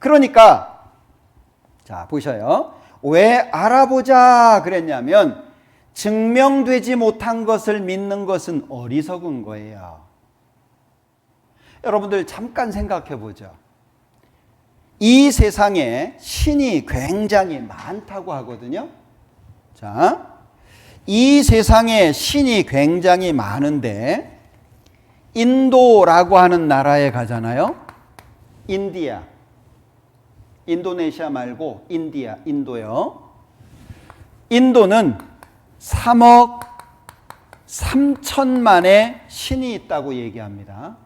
그러니까 자 보셔요. 왜 알아보자 그랬냐면 증명되지 못한 것을 믿는 것은 어리석은 거예요. 여러분들 잠깐 생각해 보죠. 이 세상에 신이 굉장히 많다고 하거든요. 자, 이 세상에 신이 굉장히 많은데 인도라고 하는 나라에 가잖아요. 인디아. 인도네시아 말고 인디아, 인도요. 인도는 3억 3천만의 신이 있다고 얘기합니다.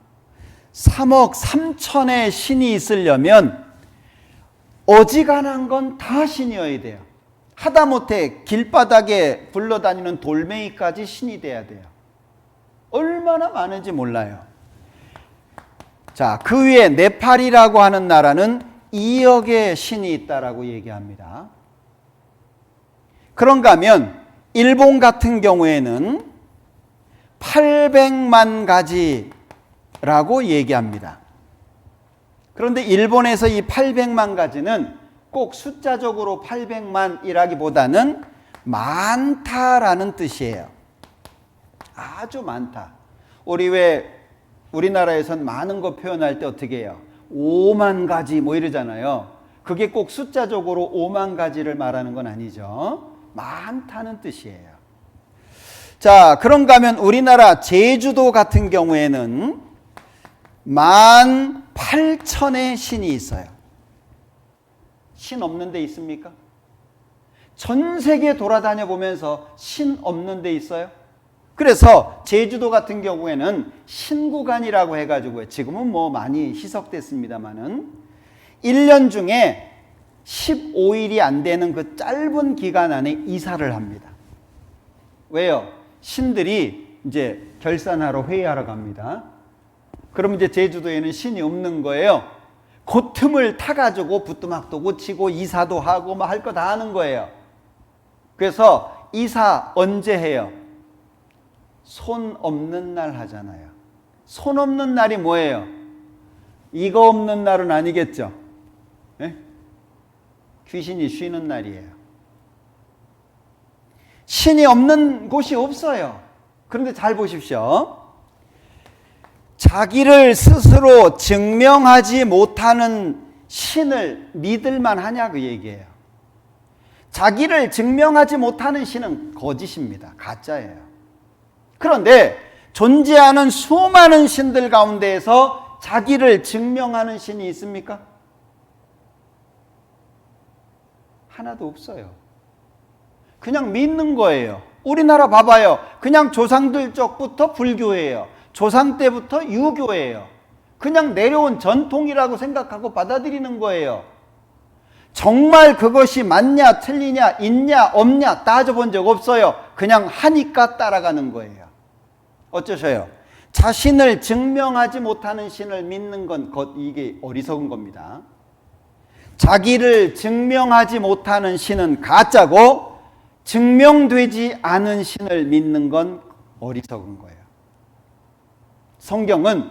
3억 3천의 신이 있으려면 어지간한 건 다 신이어야 돼요. 하다못해 길바닥에 굴러다니는 돌멩이까지 신이 돼야 돼요. 얼마나 많은지 몰라요. 자, 그 위에 네팔이라고 하는 나라는 2억의 신이 있다라고 얘기합니다. 그런가 하면 일본 같은 경우에는 800만 가지라고 얘기합니다. 그런데 일본에서 이 800만 가지는 꼭 숫자적으로 800만이라기보다는 많다라는 뜻이에요. 아주 많다. 우리나라에선 많은 거 표현할 때 어떻게 해요? 5만 가지 뭐 이러잖아요. 그게 꼭 숫자적으로 5만 가지를 말하는 건 아니죠. 많다는 뜻이에요. 자, 그런가 하면 우리나라 제주도 같은 경우에는 18,000의 신이 있어요. 신 없는 데 있습니까? 전 세계 돌아다녀 보면서 신 없는 데 있어요? 그래서 제주도 같은 경우에는 신구간이라고 해가지고 지금은 뭐 많이 희석됐습니다만은 1년 중에 15일이 안 되는 그 짧은 기간 안에 이사를 합니다. 왜요? 신들이 이제 결산하러 회의하러 갑니다. 그러면 이제 제주도에는 신이 없는 거예요. 그 틈을 타가지고 부뚜막도 고치고 이사도 하고 뭐 할 거 다 하는 거예요. 그래서 이사 언제 해요? 손 없는 날 하잖아요. 손 없는 날이 뭐예요? 이거 없는 날은 아니겠죠? 네? 귀신이 쉬는 날이에요. 신이 없는 곳이 없어요. 그런데 잘 보십시오. 자기를 스스로 증명하지 못하는 신을 믿을만 하냐 그 얘기예요. 자기를 증명하지 못하는 신은 거짓입니다. 가짜예요. 그런데 존재하는 수많은 신들 가운데에서 자기를 증명하는 신이 있습니까? 하나도 없어요. 그냥 믿는 거예요. 우리나라 봐봐요. 그냥 조상들 쪽부터 불교예요. 조상 때부터 유교예요. 그냥 내려온 전통이라고 생각하고 받아들이는 거예요. 정말 그것이 맞냐 틀리냐 있냐 없냐 따져본 적 없어요. 그냥 하니까 따라가는 거예요. 어쩌셔요? 자신을 증명하지 못하는 신을 믿는 건 이게 어리석은 겁니다. 자기를 증명하지 못하는 신은 가짜고 증명되지 않은 신을 믿는 건 어리석은 거예요. 성경은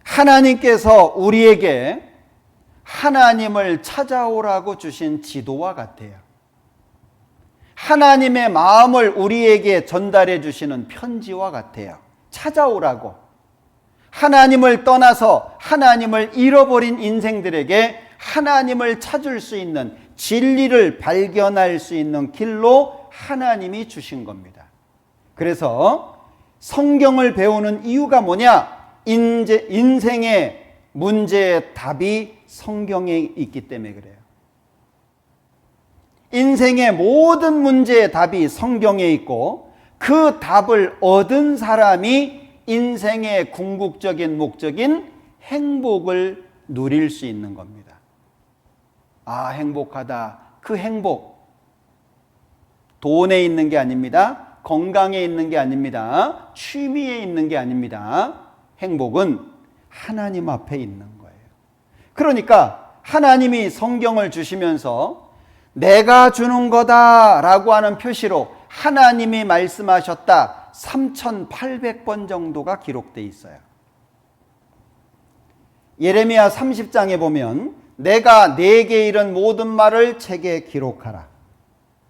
하나님께서 우리에게 하나님을 찾아오라고 주신 지도와 같아요. 하나님의 마음을 우리에게 전달해 주시는 편지와 같아요. 찾아오라고. 하나님을 떠나서 하나님을 잃어버린 인생들에게 하나님을 찾을 수 있는 진리를 발견할 수 있는 길로 하나님이 주신 겁니다. 그래서 성경을 배우는 이유가 뭐냐? 인생의 문제의 답이 성경에 있기 때문에 그래요. 인생의 모든 문제의 답이 성경에 있고 그 답을 얻은 사람이 인생의 궁극적인 목적인 행복을 누릴 수 있는 겁니다. 아, 행복하다. 그 행복 돈에 있는 게 아닙니다. 건강에 있는 게 아닙니다. 취미에 있는 게 아닙니다. 행복은 하나님 앞에 있는 거예요. 그러니까 하나님이 성경을 주시면서 내가 주는 거다라고 하는 표시로 하나님이 말씀하셨다 3,800번 정도가 기록되어 있어요. 예레미야 30장에 보면 내가 네게 이른 모든 말을 책에 기록하라.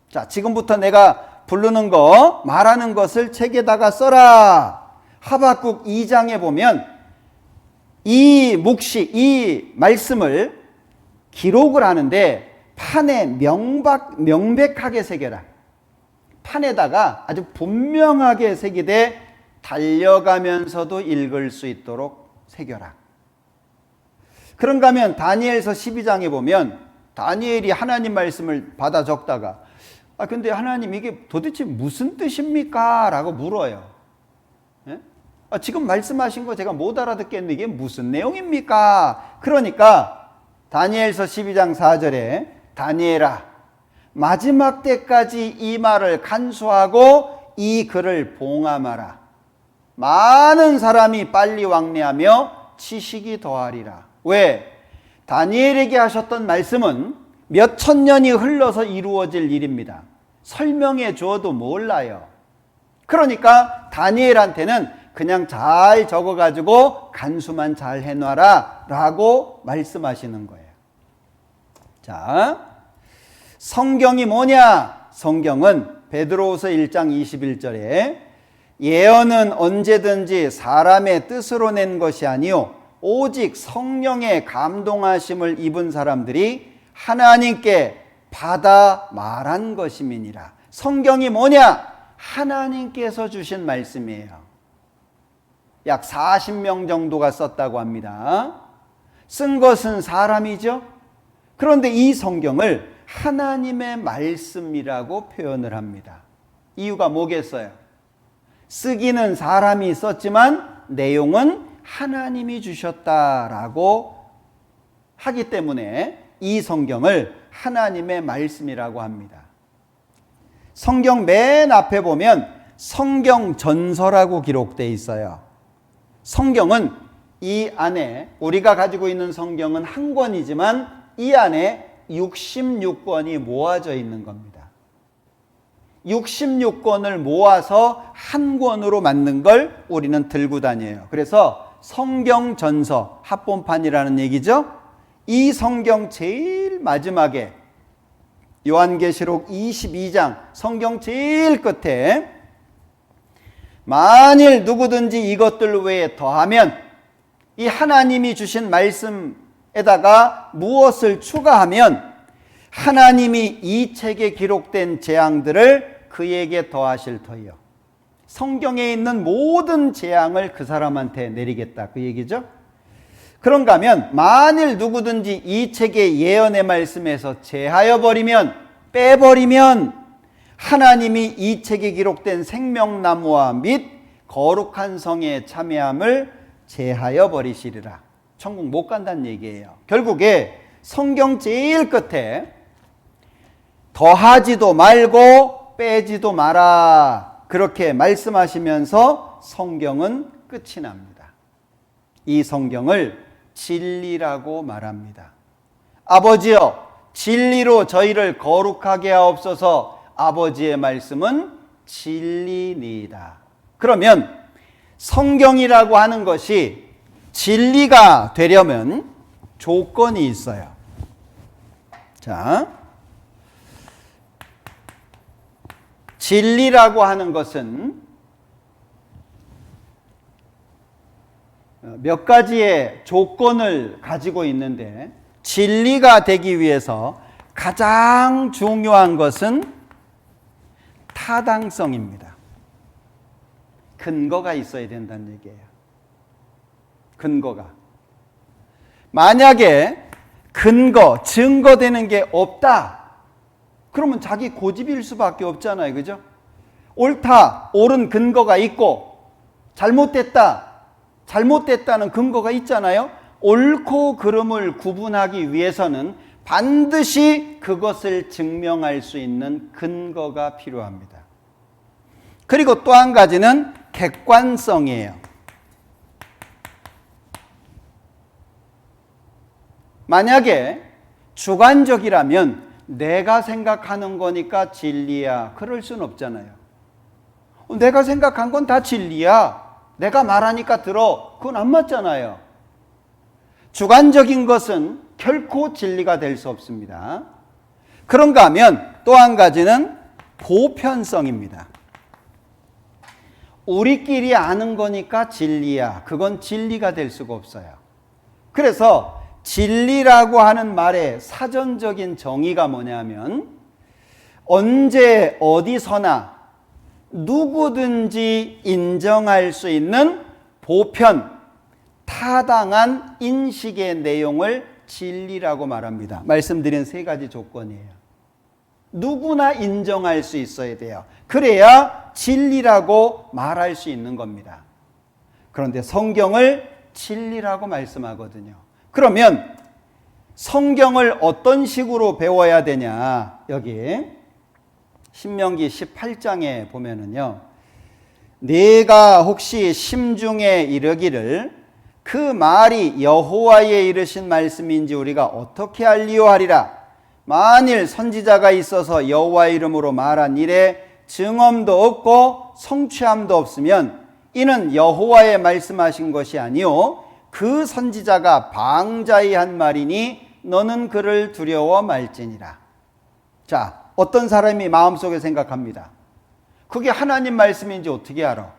자, 지금부터 내가 부르는 거, 말하는 것을 책에다가 써라. 하박국 2장에 보면 이 묵시, 이 말씀을 기록을 하는데 판에 명백하게 새겨라. 판에다가 아주 분명하게 새기되 달려가면서도 읽을 수 있도록 새겨라. 그런가 하면 다니엘서 12장에 보면 다니엘이 하나님 말씀을 받아 적다가 근데 하나님 이게 도대체 무슨 뜻입니까? 라고 물어요. 예? 지금 말씀하신 거 제가 못 알아듣겠는데 이게 무슨 내용입니까? 그러니까 다니엘서 12장 4절에 다니엘아 마지막 때까지 이 말을 간수하고 이 글을 봉함하라. 많은 사람이 빨리 왕래하며 지식이 더하리라. 왜? 다니엘에게 하셨던 말씀은 몇 천 년이 흘러서 이루어질 일입니다. 설명해 주어도 몰라요. 그러니까 다니엘한테는 그냥 잘 적어가지고 간수만 잘 해놔라 라고 말씀하시는 거예요. 자, 성경이 뭐냐? 성경은 베드로후서 1장 21절에 예언은 언제든지 사람의 뜻으로 낸 것이 아니요 오직 성령의 감동하심을 입은 사람들이 하나님께 받아 말한 것임이니라. 성경이 뭐냐? 하나님께서 주신 말씀이에요. 약 40명 정도가 썼다고 합니다. 쓴 것은 사람이죠. 그런데 이 성경을 하나님의 말씀이라고 표현을 합니다. 이유가 뭐겠어요? 쓰기는 사람이 썼지만 내용은 하나님이 주셨다라고 하기 때문에 이 성경을 하나님의 말씀이라고 합니다. 성경 맨 앞에 보면 성경 전서라고 기록되어 있어요. 성경은 이 안에 우리가 가지고 있는 성경은 한 권이지만 이 안에 66권이 모아져 있는 겁니다. 66권을 모아서 한 권으로 만든 걸 우리는 들고 다녀요. 그래서 성경 전서 합본판이라는 얘기죠. 이 성경 제일 마지막에 요한계시록 22장 성경 제일 끝에 만일 누구든지 이것들 외에 더하면 이 하나님이 주신 말씀에다가 무엇을 추가하면 하나님이 이 책에 기록된 재앙들을 그에게 더하실 터이요. 성경에 있는 모든 재앙을 그 사람한테 내리겠다 그 얘기죠. 그런가 하면 만일 누구든지 이 책의 예언의 말씀에서 제하여 버리면 빼버리면 하나님이 이 책에 기록된 생명나무와 및 거룩한 성의 참여함을 제하여 버리시리라. 천국 못 간다는 얘기예요. 결국에 성경 제일 끝에 더하지도 말고 빼지도 마라 그렇게 말씀하시면서 성경은 끝이 납니다. 이 성경을 진리라고 말합니다. 아버지여 진리로 저희를 거룩하게 하옵소서. 아버지의 말씀은 진리니이다. 그러면 성경이라고 하는 것이 진리가 되려면 조건이 있어요. 자, 진리라고 하는 것은 몇 가지의 조건을 가지고 있는데 진리가 되기 위해서 가장 중요한 것은 타당성입니다. 근거가 있어야 된다는 얘기예요. 근거가. 만약에 근거, 증거되는 게 없다. 그러면 자기 고집일 수밖에 없잖아요. 그죠? 옳다, 옳은 근거가 있고 잘못됐다, 잘못됐다는 근거가 있잖아요. 옳고 그름을 구분하기 위해서는 반드시 그것을 증명할 수 있는 근거가 필요합니다. 그리고 또 한 가지는 객관성이에요. 만약에 주관적이라면 내가 생각하는 거니까 진리야. 그럴 순 없잖아요. 내가 생각한 건 다 진리야. 내가 말하니까 들어. 그건 안 맞잖아요. 주관적인 것은 결코 진리가 될 수 없습니다. 그런가 하면 또 한 가지는 보편성입니다. 우리끼리 아는 거니까 진리야. 그건 진리가 될 수가 없어요. 그래서 진리라고 하는 말의 사전적인 정의가 뭐냐면 언제 어디서나 누구든지 인정할 수 있는 보편, 타당한 인식의 내용을 진리라고 말합니다. 말씀드린 세 가지 조건이에요. 누구나 인정할 수 있어야 돼요. 그래야 진리라고 말할 수 있는 겁니다. 그런데 성경을 진리라고 말씀하거든요. 그러면 성경을 어떤 식으로 배워야 되냐? 여기 신명기 18장에 보면은요. 내가 혹시 심중에 이르기를 그 말이 여호와의 이르신 말씀인지 우리가 어떻게 알리요 하리라. 만일 선지자가 있어서 여호와의 이름으로 말한 일에 증언도 없고 성취함도 없으면 이는 여호와의 말씀하신 것이 아니요 그 선지자가 방자히 한 말이니 너는 그를 두려워 말지니라. 자, 어떤 사람이 마음속에 생각합니다. 그게 하나님 말씀인지 어떻게 알아?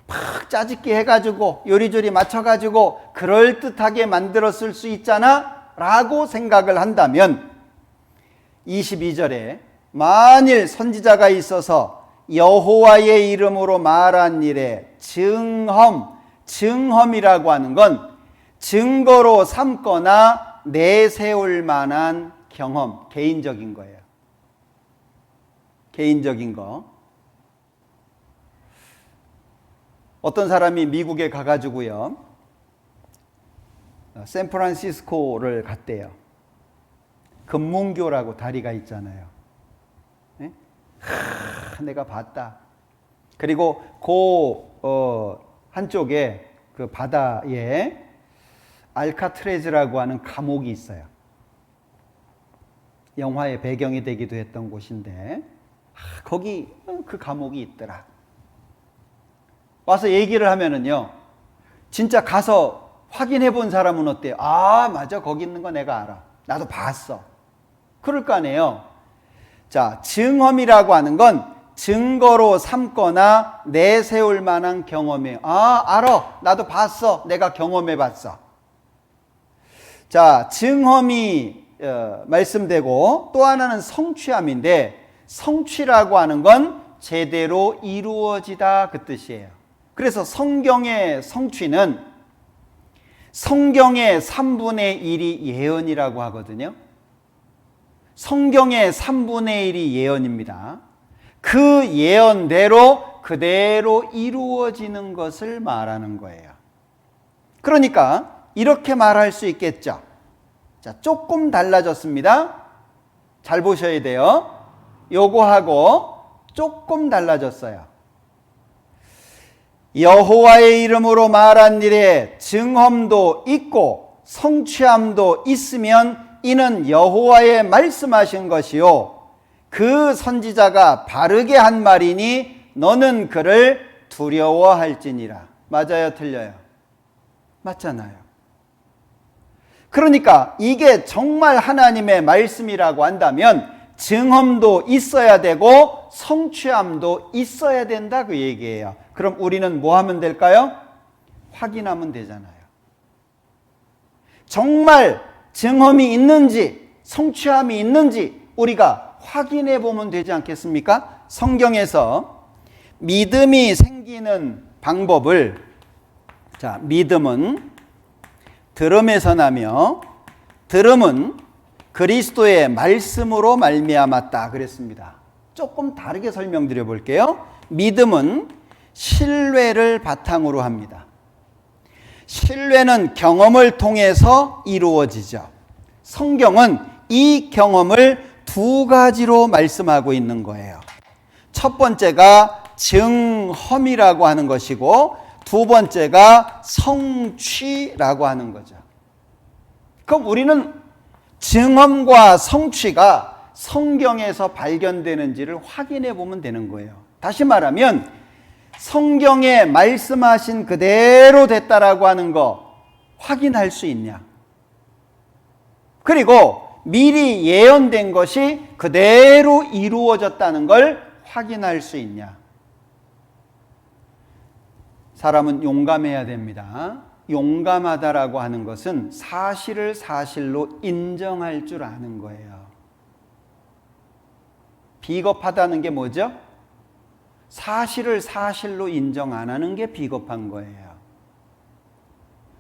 막 짜집기 해가지고 요리조리 맞춰가지고 그럴듯하게 만들었을 수 있잖아 라고 생각을 한다면 22절에 만일 선지자가 있어서 여호와의 이름으로 말한 일에 증험이라고 하는 건 증거로 삼거나 내세울 만한 경험, 개인적인 거예요. 개인적인 거. 어떤 사람이 미국에 가가지고요, 샌프란시스코를 갔대요. 금문교라고 다리가 있잖아요. 네? 내가 봤다. 그리고 한쪽에 그 바다에 알카트레즈라고 하는 감옥이 있어요. 영화의 배경이 되기도 했던 곳인데 거기 그 감옥이 있더라. 와서 얘기를 하면은요, 진짜 가서 확인해 본 사람은 어때요? 아, 맞아. 거기 있는 거 내가 알아. 나도 봤어. 그럴 거 아니에요. 자, 증험이라고 하는 건 증거로 삼거나 내세울 만한 경험이에요. 아, 알아. 나도 봤어. 내가 경험해 봤어. 자, 증험이 말씀되고 또 하나는 성취함인데 성취라고 하는 건 제대로 이루어지다 그 뜻이에요. 그래서 성경의 성취는 성경의 3분의 1이 예언이라고 하거든요. 성경의 3분의 1이 예언입니다. 그 예언대로 그대로 이루어지는 것을 말하는 거예요. 그러니까 이렇게 말할 수 있겠죠. 자, 조금 달라졌습니다. 잘 보셔야 돼요. 요거하고 조금 달라졌어요. 여호와의 이름으로 말한 일에 증험도 있고 성취함도 있으면 이는 여호와의 말씀하신 것이요 그 선지자가 바르게 한 말이니 너는 그를 두려워할지니라. 맞아요, 틀려요? 맞잖아요. 그러니까 이게 정말 하나님의 말씀이라고 한다면 증험도 있어야 되고 성취함도 있어야 된다 그 얘기예요. 그럼 우리는 뭐 하면 될까요? 확인하면 되잖아요. 정말 증험이 있는지 성취함이 있는지 우리가 확인해 보면 되지 않겠습니까? 성경에서 믿음이 생기는 방법을, 자, 믿음은 들음에서 나며 들음은 그리스도의 말씀으로 말미암았다 그랬습니다. 조금 다르게 설명드려 볼게요. 믿음은 신뢰를 바탕으로 합니다. 신뢰는 경험을 통해서 이루어지죠. 성경은 이 경험을 두 가지로 말씀하고 있는 거예요. 첫 번째가 증험이라고 하는 것이고 두 번째가 성취라고 하는 거죠. 그럼 우리는 증험과 성취가 성경에서 발견되는지를 확인해 보면 되는 거예요. 다시 말하면 성경에 말씀하신 그대로 됐다라고 하는 거, 확인할 수 있냐? 그리고 미리 예언된 것이 그대로 이루어졌다는 걸 확인할 수 있냐? 사람은 용감해야 됩니다. 용감하다라고 하는 것은 사실을 사실로 인정할 줄 아는 거예요. 비겁하다는 게 뭐죠? 사실을 사실로 인정 안 하는 게 비겁한 거예요.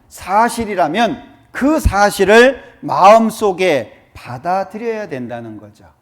사실이라면 그 사실을 마음속에 받아들여야 된다는 거죠.